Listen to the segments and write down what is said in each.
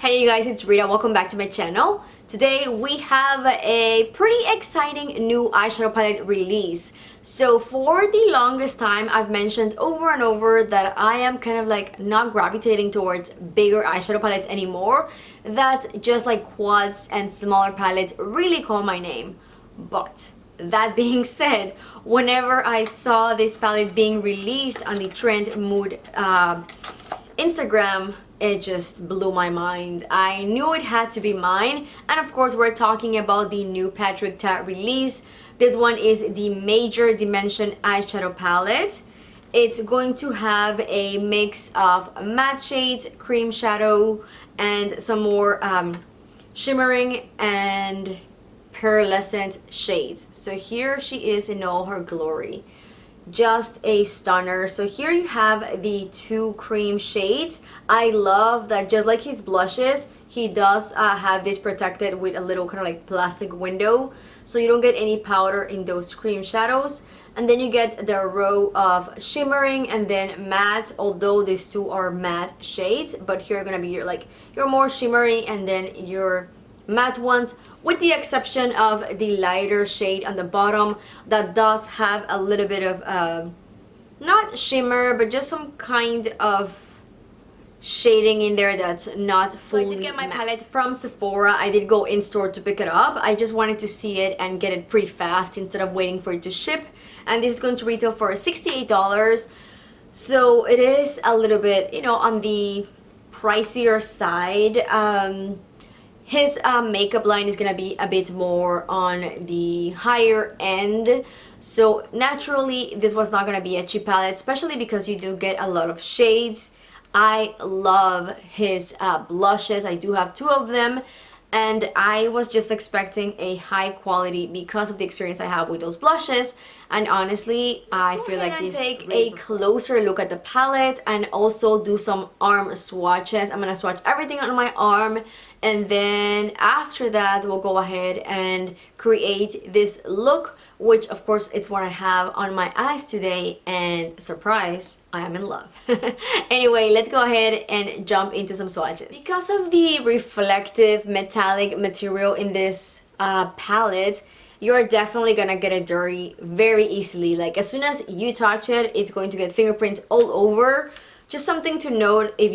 Hey you guys, it's Rita. Welcome back to my channel. Today we have a pretty exciting new eyeshadow palette release. So for the longest time, I've mentioned over and over that I am kind of like not gravitating towards bigger eyeshadow palettes anymore. That just like quads and smaller palettes really call my name. But that being said, whenever I saw this palette being released on the Trend Mood Instagram, it just blew my mind. I knew it had to be mine, and of course we're talking about the new Patrick Ta release. This one is the Major Dimension eyeshadow palette. It's going to have a mix of matte shades, cream shadow, and some more shimmering and pearlescent shades. So here she is in all her glory. Just a stunner. So here you have the two cream shades. I love that just like his blushes, he does have this protected with a little kind of like plastic window, so you don't get any powder in those cream shadows. And then you get the row of shimmering and then matte, although these two are matte shades, but here are gonna be your more shimmery and then your matte ones, with the exception of the lighter shade on the bottom that does have a little bit of not shimmer but just some kind of shading in there that's not fully. So I did get my palette from Sephora. I did go in store to pick it up. I just wanted to see it and get it pretty fast instead of waiting for it to ship, and this is going to retail for $68. So it is a little bit, you know, on the pricier side. His makeup line is gonna be a bit more on the higher end, so naturally this was not gonna be a cheap palette, especially because you do get a lot of shades. I love his blushes. I do have two of them, and I was just expecting a high quality because of the experience I have with those blushes. And honestly, I feel like this take a closer look at the palette and also do some arm swatches. I'm gonna swatch everything on my arm, and then after that we'll go ahead and create this look, which of course it's what I have on my eyes today, and surprise, I am in love. Anyway, let's go ahead and jump into some swatches. Because of the reflective metallic material in this palette, you're definitely gonna get it dirty very easily. Like as soon as you touch it, it's going to get fingerprints all over. Just something to note if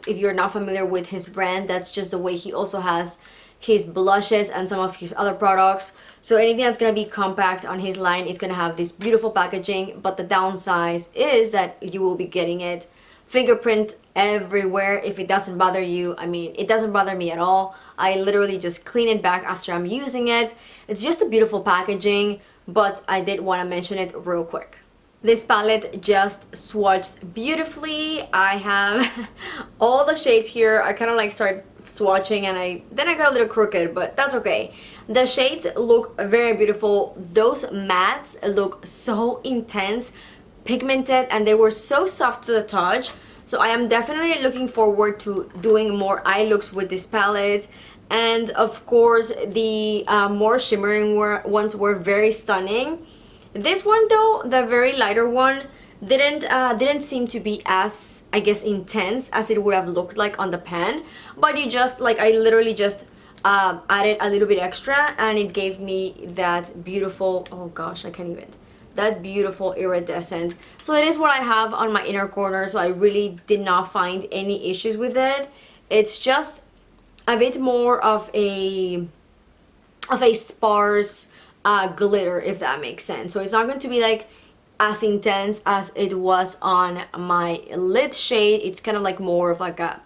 you're not familiar with his brand. That's just the way he also has his blushes and some of his other products. So anything that's gonna be compact on his line, it's gonna have this beautiful packaging, but the downside is that you will be getting it fingerprint everywhere. If it doesn't bother you, I mean, it doesn't bother me at all. I literally just clean it back after I'm using it. It's just a beautiful packaging, but I did want to mention it real quick. This palette just swatched beautifully. I have all the shades here. I kind of like started swatching and then I got a little crooked, but that's okay. The shades look very beautiful. Those mattes look so intense, pigmented, and they were so soft to the touch. So I am definitely looking forward to doing more eye looks with this palette. And of course the more shimmering ones were very stunning. This one though, the very lighter one, didn't seem to be as, I guess, intense as it would have looked like on the pan. But you just like, I literally just added a little bit extra and it gave me that beautiful, oh gosh, I can't even, that beautiful iridescent. So it is what I have on my inner corner, so I really did not find any issues with it. It's just a bit more of a sparse glitter, if that makes sense. So it's not going to be like as intense as it was on my lid shade. It's kind of like more of like a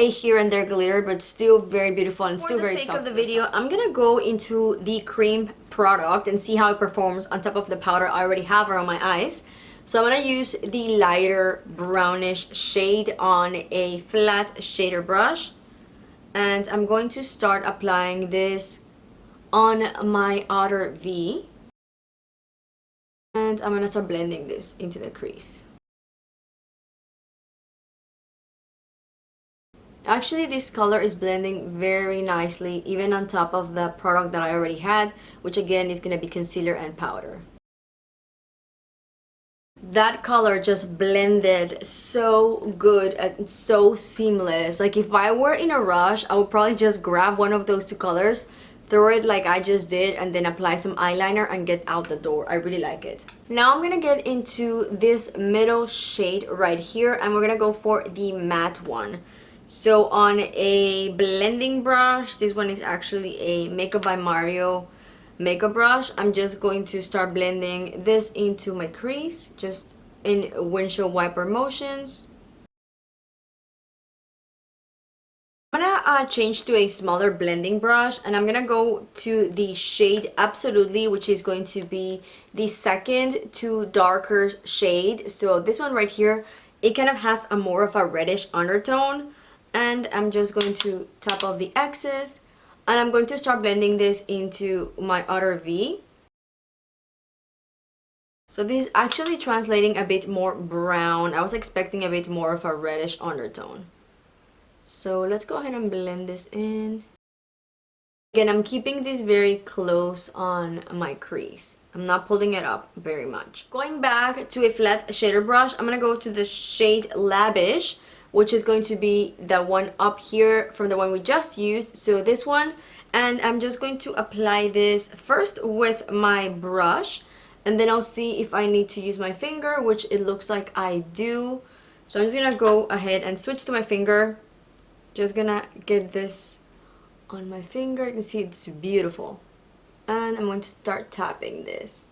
here and there glitter, but still very beautiful and still very soft. For the sake of the video, I'm gonna go into the cream product and see how it performs on top of the powder I already have around my eyes. So I'm gonna use the lighter brownish shade on a flat shader brush, and I'm going to start applying this on my outer V, and I'm gonna start blending this into the crease. Actually, this color is blending very nicely, even on top of the product that I already had, which again is going to be concealer and powder. That color just blended so good and so seamless. Like if I were in a rush, I would probably just grab one of those two colors, throw it like I just did, and then apply some eyeliner and get out the door. I really like it. Now I'm gonna get into this middle shade right here, and we're gonna go for the matte one. So on a blending brush, this one is actually a Makeup by Mario makeup brush. I'm just going to start blending this into my crease, just in windshield wiper motions. I'm gonna change to a smaller blending brush, and I'm gonna go to the shade Absolutely, which is going to be the second to darker shade. So this one right here, it kind of has a more of a reddish undertone, and I'm just going to tap off the excess, and I'm going to start blending this into my outer V. So this is actually translating a bit more brown. I was expecting a bit more of a reddish undertone. So let's go ahead and blend this in. Again, I'm keeping this very close on my crease. I'm not pulling it up very much. Going back to a flat shader brush, I'm gonna go to the shade Lavish, which is going to be the one up here from the one we just used. So this one, and I'm just going to apply this first with my brush, and then I'll see if I need to use my finger, which it looks like I do. So I'm just gonna go ahead and switch to my finger. Just gonna get this on my finger. You can see it's beautiful. And I'm going to start tapping this.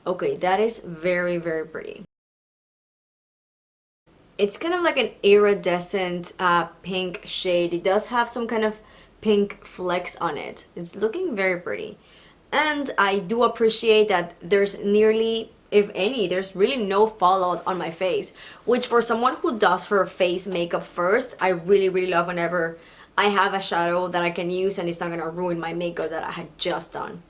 Okay, that is very, very pretty. It's kind of like an iridescent pink shade. It does have some kind of pink flecks on it. It's looking very pretty. And I do appreciate that there's nearly, if any, there's really no fallout on my face, which for someone who does her face makeup first, I really, really love whenever I have a shadow that I can use and it's not gonna ruin my makeup that I had just done.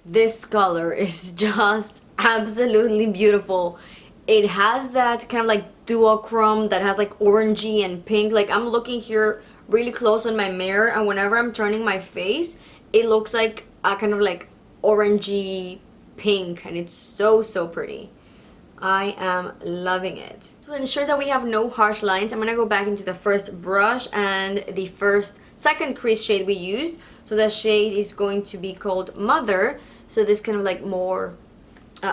This color is just absolutely beautiful. It has that kind of like duochrome that has like orangey and pink. Like I'm looking here really close on my mirror, and whenever I'm turning my face, it looks like a kind of like orangey pink, and it's so, so pretty. I am loving it. To ensure that we have no harsh lines, I'm gonna go back into the first brush and the second crease shade we used. So the shade is going to be called Mother. So this kind of like more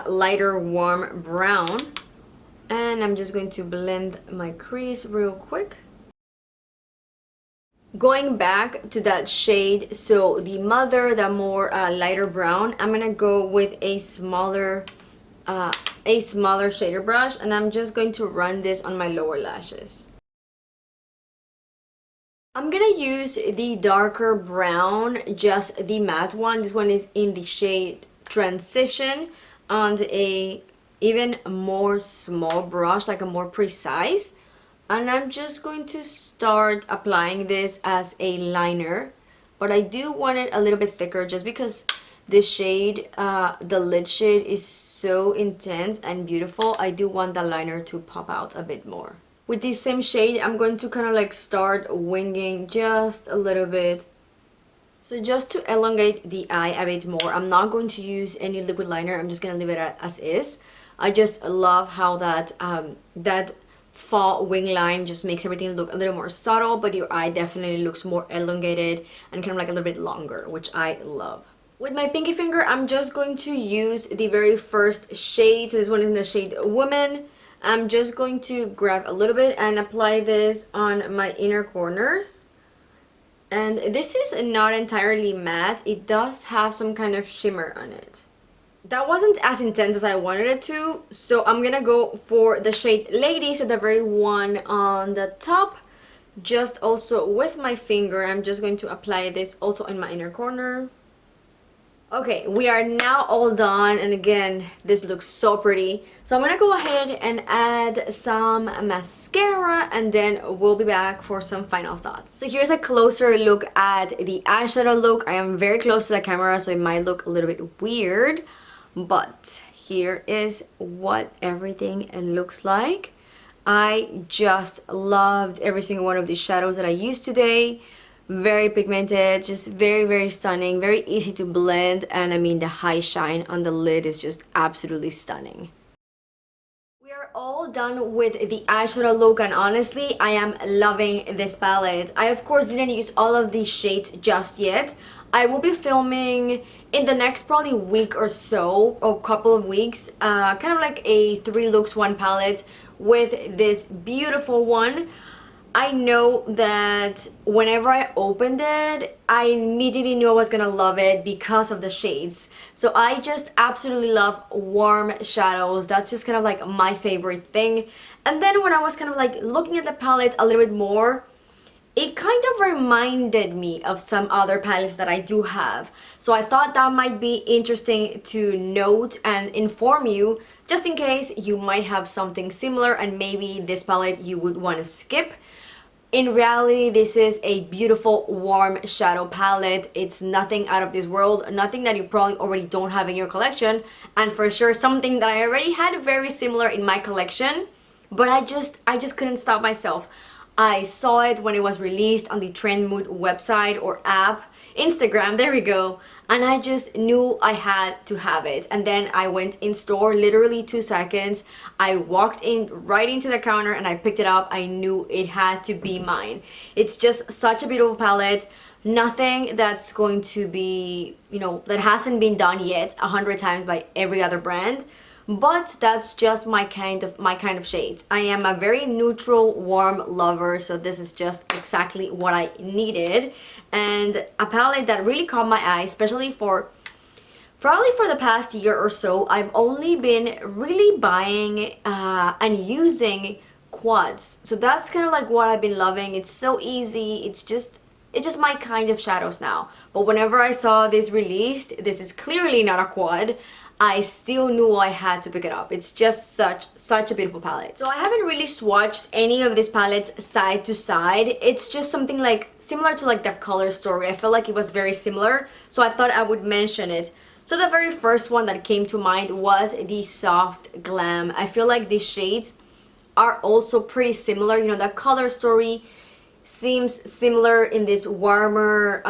lighter warm brown. And I'm just going to blend my crease real quick. Going back to that shade, so the Mother, the more lighter brown, I'm gonna go with a smaller shader brush, and I'm just going to run this on my lower lashes. I'm gonna use the darker brown, just the matte one. This one is in the shade Transition, on a even more small brush, like a more precise. And I'm just going to start applying this as a liner, but I do want it a little bit thicker just because this shade, the lid shade, is so intense and beautiful. I do want the liner to pop out a bit more. With this same shade, I'm going to kind of like start winging just a little bit. So just to elongate the eye a bit more, I'm not going to use any liquid liner. I'm just going to leave it as is. I just love how that fall wing line just makes everything look a little more subtle, but your eye definitely looks more elongated and kind of like a little bit longer, which I love. With my pinky finger, I'm just going to use the very first shade. So this one is in the shade Woman. I'm just going to grab a little bit and apply this on my inner corners. And this is not entirely matte. It does have some kind of shimmer on it. That wasn't as intense as I wanted it to, so I'm gonna go for the shade Lady, so the very one on the top. Just also with my finger, I'm just going to apply this also in my inner corner. Okay, we are now all done, and again, this looks so pretty. So I'm gonna go ahead and add some mascara, and then we'll be back for some final thoughts. So here's a closer look at the eyeshadow look. I am very close to the camera, so it might look a little bit weird, but here is what everything looks like. I just loved every single one of these shadows that I used today. Very pigmented, just very, very stunning, very easy to blend, and I mean the high shine on the lid is just absolutely stunning. all done with the eyeshadow look, and honestly I am loving this palette. I of course didn't use all of these shades just yet. I will be filming in the next probably week or so, or couple of weeks, kind of like a 3 looks 1 palette with this beautiful one. I know that whenever I opened it, I immediately knew I was gonna love it because of the shades. So I just absolutely love warm shadows. That's just kind of like my favorite thing. And then when I was kind of like looking at the palette a little bit more, it kind of reminded me of some other palettes that I do have. So I thought that might be interesting to note and inform you, just in case you might have something similar and maybe this palette you would want to skip. In reality, this is a beautiful warm shadow palette. It's nothing out of this world, nothing that you probably already don't have in your collection, and for sure something that I already had very similar in my collection, but I just couldn't stop myself. I saw it when it was released on the Trend Mood website or app, Instagram, there we go, and I just knew I had to have it. And then I went in store, literally 2 seconds. I walked in right into the counter and I picked it up. I knew it had to be mine. It's just such a beautiful palette. Nothing that's going to be, you know, that hasn't been done yet 100 times by every other brand. But that's just my kind of shades. I am a very neutral, warm lover, so this is just exactly what I needed. And a palette that really caught my eye, especially probably for the past year or so. I've only been really buying and using quads. So that's kind of like what I've been loving. It's so easy. It's just my kind of shadows now. But whenever I saw this released, this is clearly not a quad, I still knew I had to pick it up. It's just such a beautiful palette. So I haven't really swatched any of these palettes side to side. It's just something like similar to like the color story. I felt like it was very similar, so I thought I would mention it. So the very first one that came to mind was the Soft Glam. I feel like these shades are also pretty similar. You know, the color story seems similar in this warmer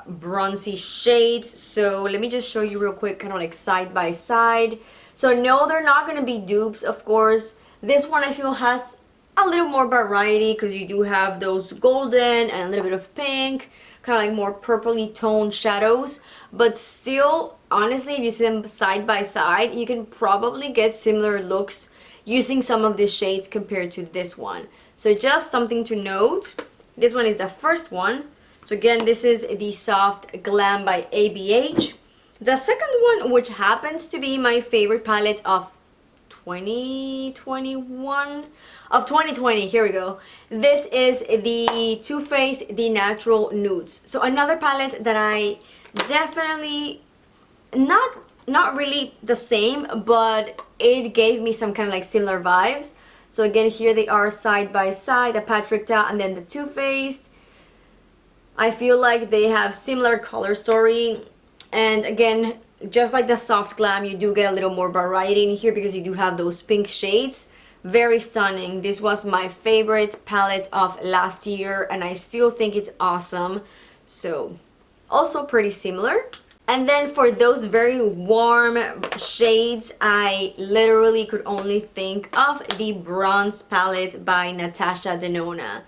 bronzy shades. So let me just show you real quick, kind of like side by side. So no, they're not going to be dupes, of course. This one I feel has a little more variety because you do have those golden and a little bit of pink, kind of like more purpley toned shadows. But still, honestly, if you see them side by side, you can probably get similar looks using some of these shades compared to this one. So just something to note. This one is the first one. So again, this is the Soft Glam by ABH. The second one, which happens to be my favorite palette of 2020, here we go. This is the Too Faced The Natural Nudes. So another palette that I definitely, not really the same, but it gave me some kind of like similar vibes. So again, here they are side by side, the Patrick Ta and then the Too Faced. I feel like they have similar color story, and again, just like the Soft Glam, you do get a little more variety in here because you do have those pink shades. Very stunning. This was my favorite palette of last year and I still think it's awesome. So also pretty similar. And then for those very warm shades, I literally could only think of the Bronze palette by Natasha Denona.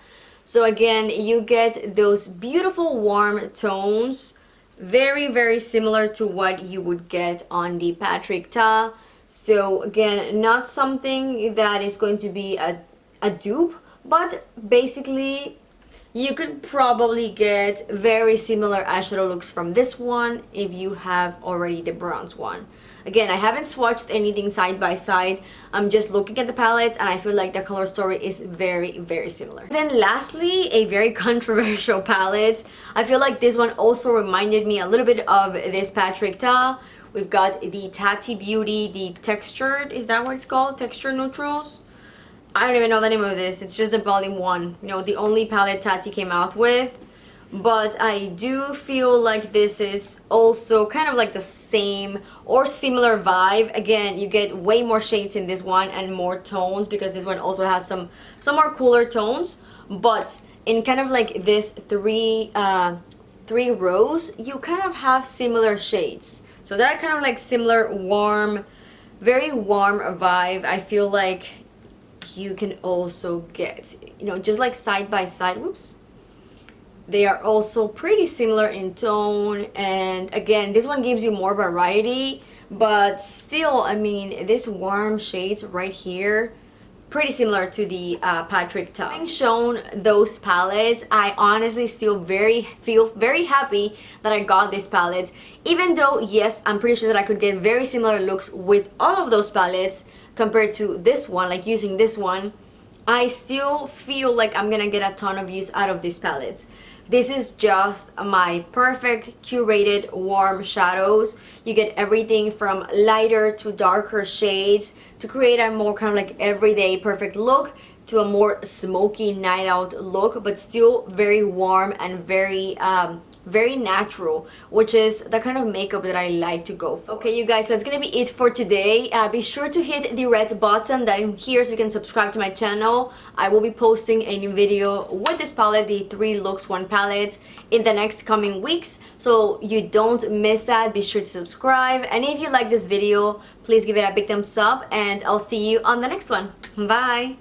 So again, you get those beautiful warm tones, very, very similar to what you would get on the Patrick Ta. So again, not something that is going to be a dupe, but basically you could probably get very similar eyeshadow looks from this one if you have already the bronze one. Again, I haven't swatched anything side by side. I'm just looking at the palette and I feel like the color story is very, very similar. Then lastly, a very controversial palette. I feel like this one also reminded me a little bit of this Patrick Ta. We've got the Tati Beauty, the Textured, is that what it's called? Texture Neutrals? I don't even know the name of this. It's just the volume 1. You know, the only palette Tati came out with. But I do feel like this is also kind of like the same or similar vibe. Again, you get way more shades in this one and more tones because this one also has some more cooler tones. But in kind of like this three rows, you kind of have similar shades. So that kind of like similar warm very warm vibe. I feel like you can also get, you know, just like side by side, whoops, they are also pretty similar in tone. And again, this one gives you more variety, but still, I mean, this warm shades right here, pretty similar to the Patrick Ta. Having shown those palettes, I honestly still feel very happy that I got this palette, even though yes, I'm pretty sure that I could get very similar looks with all of those palettes compared to this one, like using this one. I still feel like I'm gonna get a ton of use out of these palettes. This is just my perfect curated warm shadows. You get everything from lighter to darker shades to create a more kind of like everyday perfect look to a more smoky night out look, but still very warm and very natural, which is the kind of makeup that I like to go for. Okay, you guys, so that's gonna be it for today. Be sure to hit the red button that in here so you can subscribe to my channel. I will be posting a new video with this palette, the 3 looks 1 palette, in the next coming weeks, so you don't miss that. Be sure to subscribe, and if you like this video, please give it a big thumbs up, and I'll see you on the next one. Bye!